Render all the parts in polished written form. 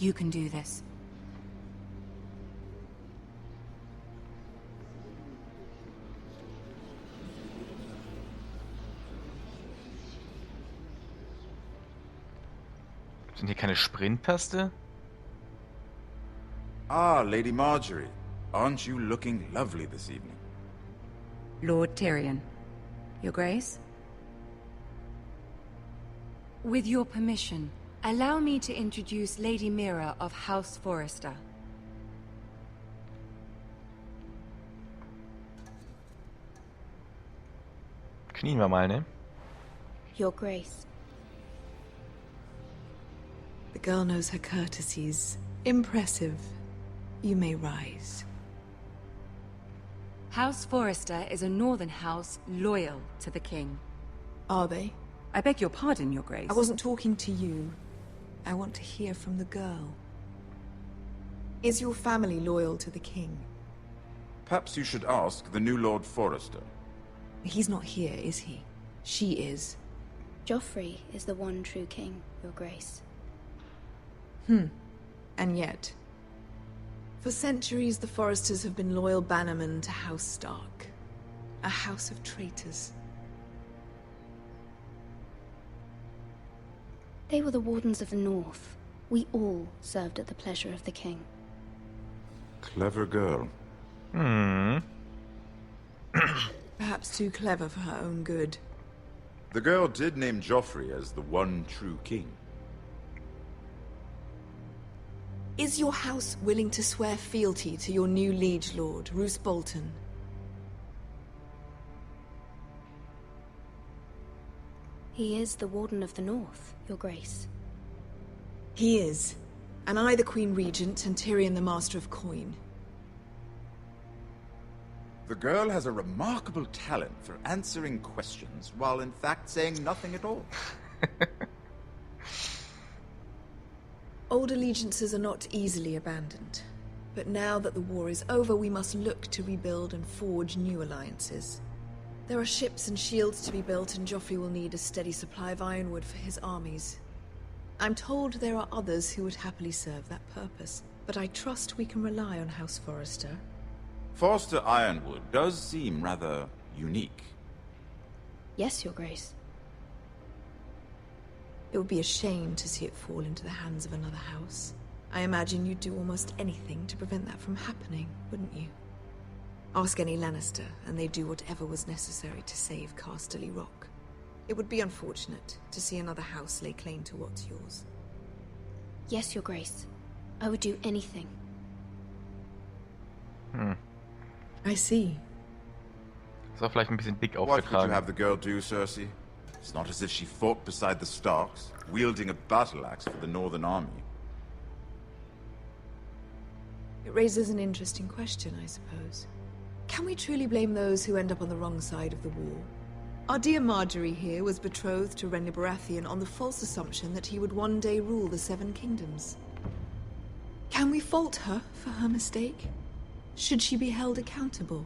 You can do this. Sind hier keine Sprint-Taste? Ah, Lady Marjorie. Aren't you looking lovely this evening? Lord Tyrion. Your Grace? With your permission, allow me to introduce Lady Mira of House Forrester. Knien wir mal, ne? Your Grace. The girl knows her courtesies. Impressive. You may rise. House Forrester is a northern house loyal to the king. Are they? I beg your pardon, Your Grace. I wasn't talking to you. I want to hear from the girl. Is your family loyal to the king? Perhaps you should ask the new Lord Forrester. He's not here, is he? She is. Joffrey is the one true king, Your Grace. And yet, for centuries the Forresters have been loyal bannermen to House Stark. A house of traitors. They were the Wardens of the North. We all served at the pleasure of the king. Clever girl. Perhaps too clever for her own good. The girl did name Joffrey as the one true king. Is your house willing to swear fealty to your new liege lord, Roose Bolton? He is the Warden of the North, Your Grace. He is. And I the Queen Regent and Tyrion the Master of Coin. The girl has a remarkable talent for answering questions while in fact saying nothing at all. Old allegiances are not easily abandoned. But now that the war is over, we must look to rebuild and forge new alliances. There are ships and shields to be built, and Joffrey will need a steady supply of ironwood for his armies. I'm told there are others who would happily serve that purpose, but I trust we can rely on House Forrester. Forster Ironwood does seem rather unique. Yes, Your Grace. It would be a shame to see it fall into the hands of another house. I imagine you'd do almost anything to prevent that from happening, wouldn't you? Ask any Lannister, and they'd do whatever was necessary to save Casterly Rock. It would be unfortunate to see another house lay claim to what's yours. Yes, Your Grace. I would do anything. I see. Das war vielleicht ein bisschen dick What would you aufgetragen. have the girl do, Cersei? It's not as if she fought beside the Starks, wielding a battle axe for the Northern Army. It raises an interesting question, I suppose. Can we truly blame those who end up on the wrong side of the war? Our dear Marjorie here was betrothed to Renly Baratheon on the false assumption that he would one day rule the Seven Kingdoms. Can we fault her for her mistake? Should she be held accountable?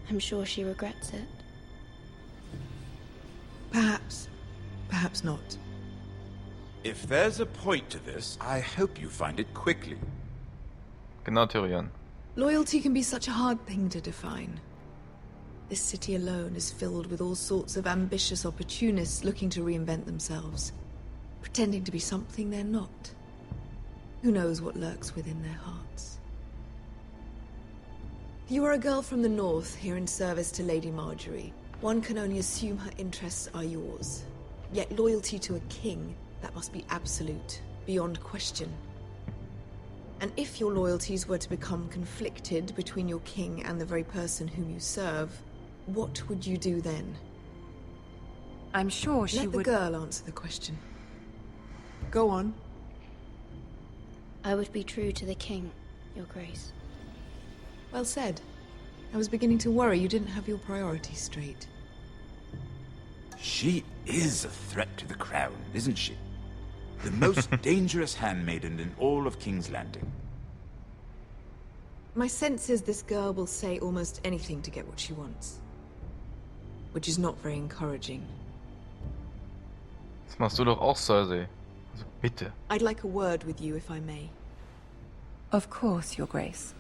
I'm sure she regrets it. Perhaps. Perhaps not. If there's a point to this, I hope you find it quickly. Genau, Tyrion. Loyalty can be such a hard thing to define. This city alone is filled with all sorts of ambitious opportunists looking to reinvent themselves, pretending to be something they're not. Who knows what lurks within their hearts? You are a girl from the north, here in service to Lady Marjorie. One can only assume her interests are yours. Yet loyalty to a king, that must be absolute, beyond question. And if your loyalties were to become conflicted between your king and the very person whom you serve, what would you do then? I'm sure she Let the would... girl answer the question. Go on. I would be true to the king, Your Grace. Well said. I was beginning to worry you didn't have your priorities straight. She is a threat to the crown, isn't she? The most dangerous handmaiden in all of King's Landing. My sense is this girl will say almost anything to get what she wants. Which is not very encouraging. Das machst du doch auch, Cersei. Also bitte. I'd like a word with you, if I may. Of course, Your Grace.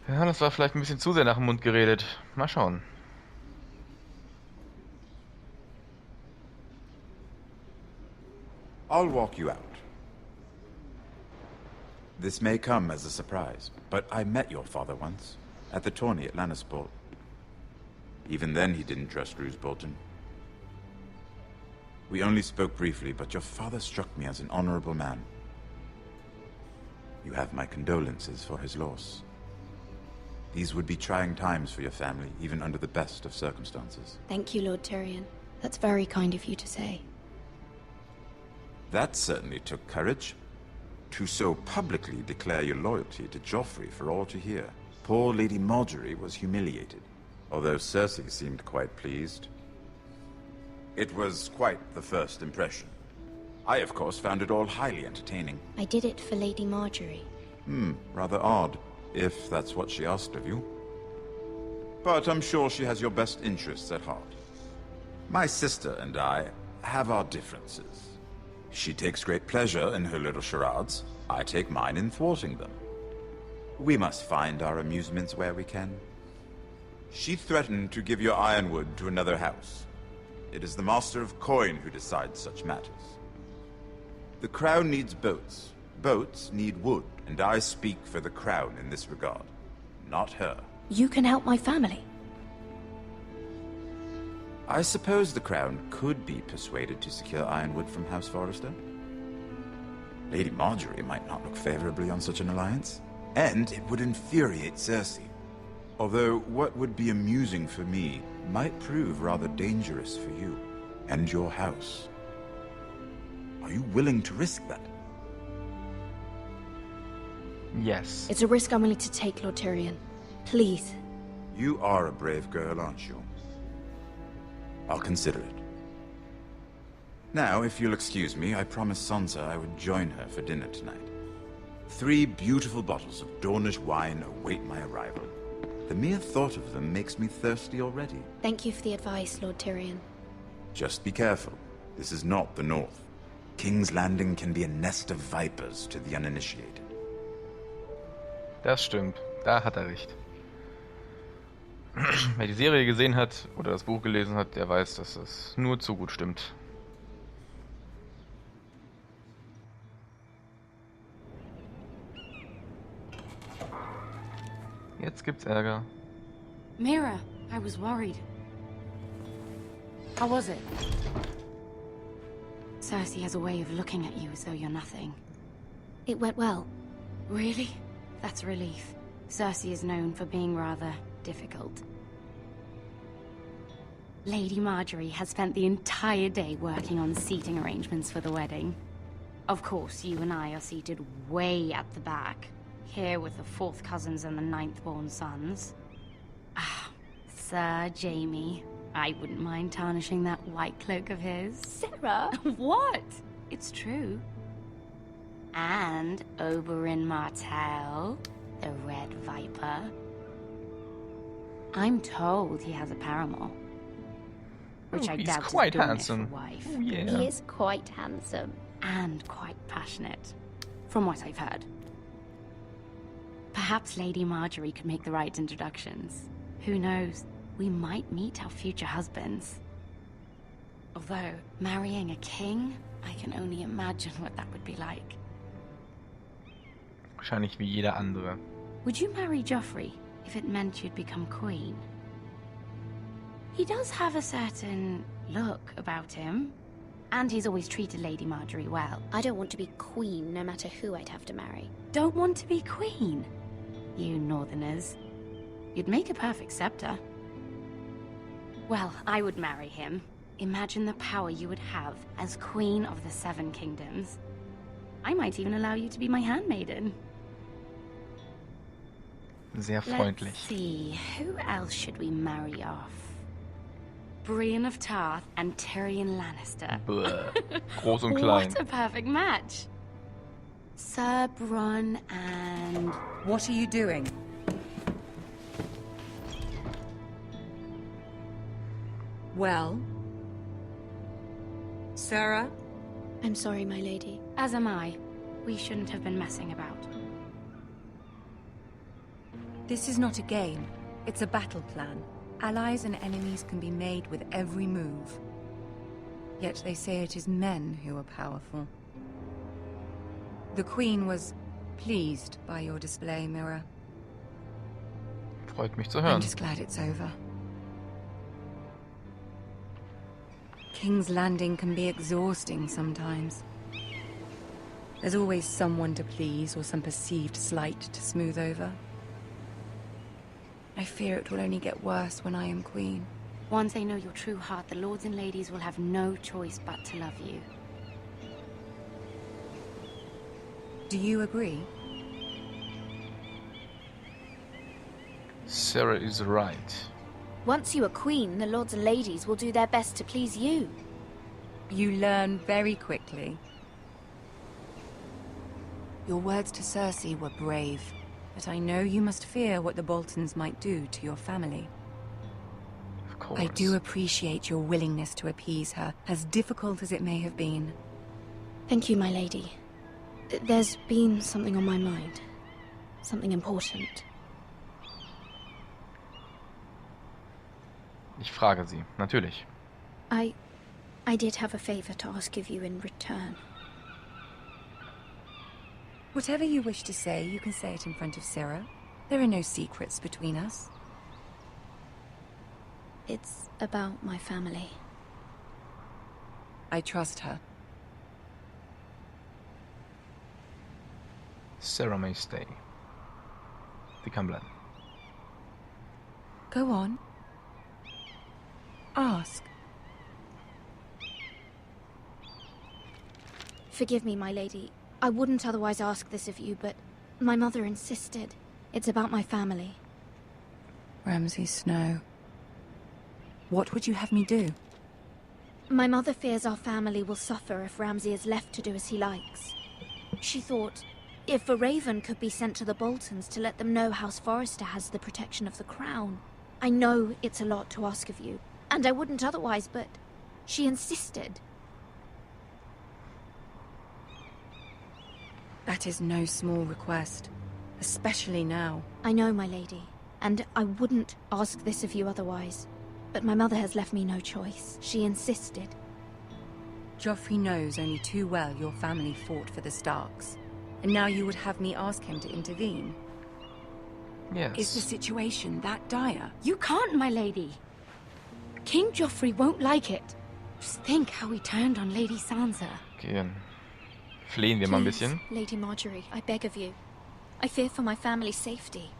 Ja, das war vielleicht ein bisschen zu sehr nach dem Mund geredet. Mal schauen. I'll walk you out. This may come as a surprise, but I met your father once, at the tourney at Lannisport. Even then he didn't trust Roose Bolton. We only spoke briefly, but your father struck me as an honorable man. You have my condolences for his loss. These would be trying times for your family, even under the best of circumstances. Thank you, Lord Tyrion. That's very kind of you to say. That certainly took courage. To so publicly declare your loyalty to Joffrey for all to hear. Poor Lady Margaery was humiliated, although Cersei seemed quite pleased. It was quite the first impression. I, of course, found it all highly entertaining. I did it for Lady Margaery. Rather odd, if that's what she asked of you. But I'm sure she has your best interests at heart. My sister and I have our differences. She takes great pleasure in her little charades. I take mine in thwarting them. We must find our amusements where we can. She threatened to give your ironwood to another house. It is the Master of Coin who decides such matters. The Crown needs boats. Boats need wood, and I speak for the Crown in this regard, not her. You can help my family. I suppose the Crown could be persuaded to secure ironwood from House Forrester. Lady Margaery might not look favorably on such an alliance, and it would infuriate Cersei. Although what would be amusing for me might prove rather dangerous for you and your house. Are you willing to risk that? Yes. It's a risk I'm willing to take, Lord Tyrion. Please. You are a brave girl, aren't you? I'll consider it. Now, if you'll excuse me, I promised Sansa I would join her for dinner tonight. 3 beautiful bottles of Dornish wine await my arrival. The mere thought of them makes me thirsty already. Thank you for the advice, Lord Tyrion. Just be careful. This is not the North. King's Landing can be a nest of vipers to the uninitiated. Das stimmt. Da hat er recht. Wer die Serie gesehen hat oder das Buch gelesen hat, der weiß, dass es nur zu gut stimmt. Jetzt gibt's Ärger. Mira, I was worried. How was it? Cersei has a way of looking at you as though you're nothing. It went well. Really? That's a relief. Cersei is known for being rather difficult. Lady Margaery has spent the entire day working on seating arrangements for the wedding. Of course, you and I are seated way at the back, here with the 4th cousins and the 9th-born sons. Ah, Sir Jaime. I wouldn't mind tarnishing that white cloak of his. Sarah! What? It's true. And Oberyn Martell, the Red Viper. I'm told he has a paramour. Which I he's doubt quite is Dornish handsome. wife. Oh, yeah. He is quite handsome. And quite passionate, from what I've heard. Perhaps Lady Margaery could make the right introductions. Who knows? We might meet our future husbands. Although, marrying a king, I can only imagine what that would be like. Wahrscheinlich wie jeder andere. Would you marry Joffrey if it meant you'd become queen? He does have a certain look about him. And he's always treated Lady Margaery well. I don't want to be queen, no matter who I'd have to marry. Don't want to be queen? You northerners. You'd make a perfect scepter. Well, I would marry him. Imagine the power you would have as Queen of the 7 Kingdoms. I might even allow you to be my handmaiden. Sehr freundlich. Let's see, who else should we marry off? Brienne of Tarth and Tyrion Lannister. Bäh. Groß und klein. What a perfect match. Sir Bronn and... What are you doing? Well, Sarah? I'm sorry, my lady. As am I. We shouldn't have been messing about. This is not a game. It's a battle plan. Allies and enemies can be made with every move. Yet they say it is men who are powerful. The Queen was pleased by your display, Mirror. Freut mich zu I'm hören. just glad it's over. King's Landing can be exhausting sometimes. There's always someone to please or some perceived slight to smooth over. I fear it will only get worse when I am Queen. Once they know your true heart, the lords and ladies will have no choice but to love you. Do you agree? Sarah is right. Once you are queen, the lords and ladies will do their best to please you. You learn very quickly. Your words to Cersei were brave, but I know you must fear what the Boltons might do to your family. Of course. I do appreciate your willingness to appease her, as difficult as it may have been. Thank you, my lady. There's been something on my mind. Something important. Ich frage sie, natürlich. I did have a favor to ask of you in return. Whatever you wish to say, you can say it in front of Sarah. There are no secrets between us. It's about my family. I trust her. Sarah may stay. Sie kann bleiben. Go on. Ask. Forgive me, my lady. I wouldn't otherwise ask this of you, but my mother insisted. It's about my family. Ramsay Snow. What would you have me do? My mother fears our family will suffer if Ramsay is left to do as he likes. She thought, if a raven could be sent to the Boltons to let them know House Forrester has the protection of the crown. I know it's a lot to ask of you, and I wouldn't otherwise, but she insisted. That is no small request, especially now. I know, my lady, and I wouldn't ask this of you otherwise. But my mother has left me no choice. She insisted. Joffrey knows only too well your family fought for the Starks. And now you would have me ask him to intervene? Yes. Is the situation that dire? You can't, my lady. King Joffrey won't like it. Just think how he turned on Lady Sansa. Okay, dann flehen wir mal ein Please, bisschen. Lady Marjorie, I beg of you. I fear for my family's safety.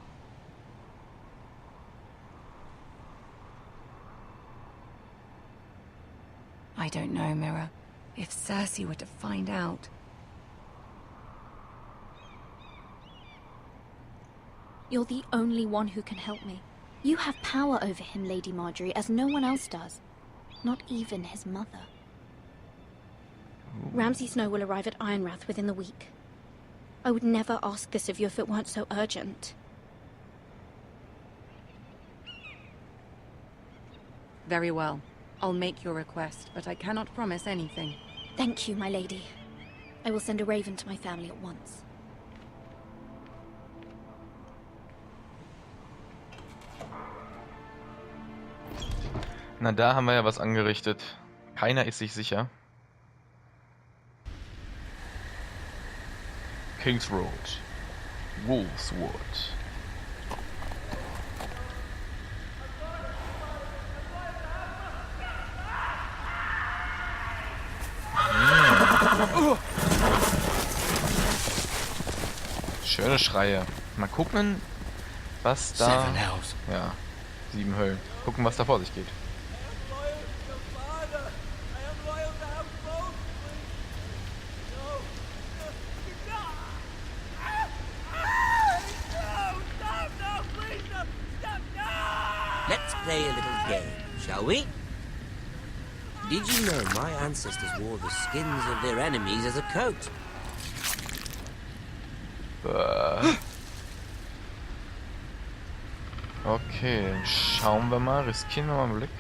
I don't know, Mirror. If Cersei were to find out... You're the only one who can help me. You have power over him, Lady Marjorie, as no one else does. Not even his mother. Ramsay Snow will arrive at Ironrath within the week. I would never ask this of you if it weren't so urgent. Very well. I'll make your request, but I cannot promise anything. Thank you, my lady. I will send a raven to my family at once. Na, da haben wir ja was angerichtet. Keiner ist sich sicher. King's Road. Wolfswood. Schöne Schreie. Mal gucken, was da... Ja, 7 Höllen. Gucken, was da vor sich geht. Let's play a little game, shall we? Did you know my ancestors wore the skins of their enemies as a coat? Okay, dann schauen wir mal. Riskieren wir mal einen Blick.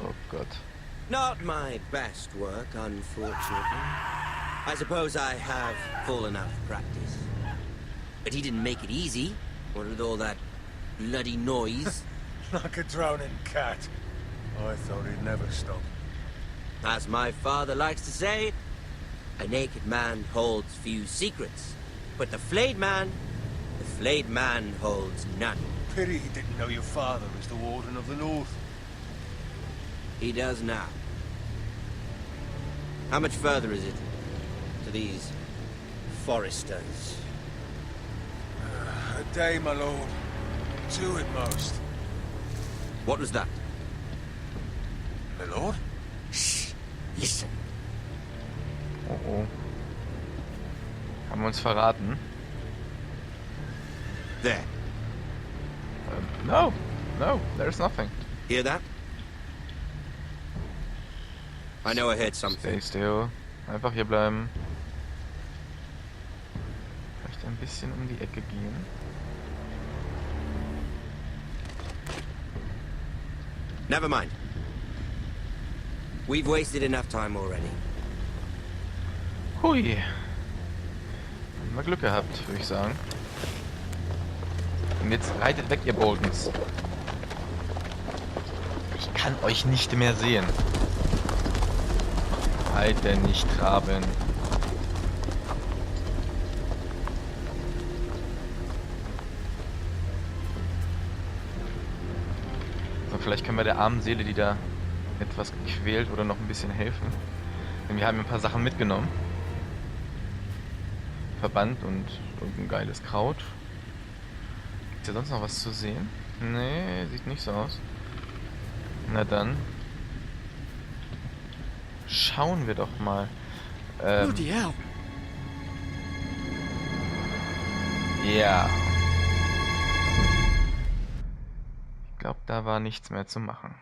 Oh Gott. Not my best work, unfortunately. I suppose I have fallen out of practice. But he didn't make it easy. What with all that bloody noise? Like a drowning cat. I thought he'd never stop. As my father likes to say, a naked man holds few secrets. But the flayed man holds none. Pity he didn't know your father was the Warden of the North. He does now. How much further is it to these foresters? A day, my lord. 2 at most. What was that? My lord? Shh! Listen. Oh oh. Haben wir uns verraten? There. No, there's nothing. Hear that? I know I heard something. Stay still. Einfach hier bleiben. Vielleicht ein bisschen um die Ecke gehen. Never mind. We've wasted enough time already. Hui. Haben wir Glück gehabt, würde ich sagen. Und jetzt reitet weg, ihr Boltons. Ich kann euch nicht mehr sehen. Alter, nicht traben. So, vielleicht können wir der armen Seele, die da etwas gequält oder noch ein bisschen helfen. Denn wir haben ein paar Sachen mitgenommen. Verband und irgendein geiles Kraut. Ist ja sonst noch was zu sehen? Nee, sieht nicht so aus. Na dann. Schauen wir doch mal. Ja. Ich glaube, da war nichts mehr zu machen.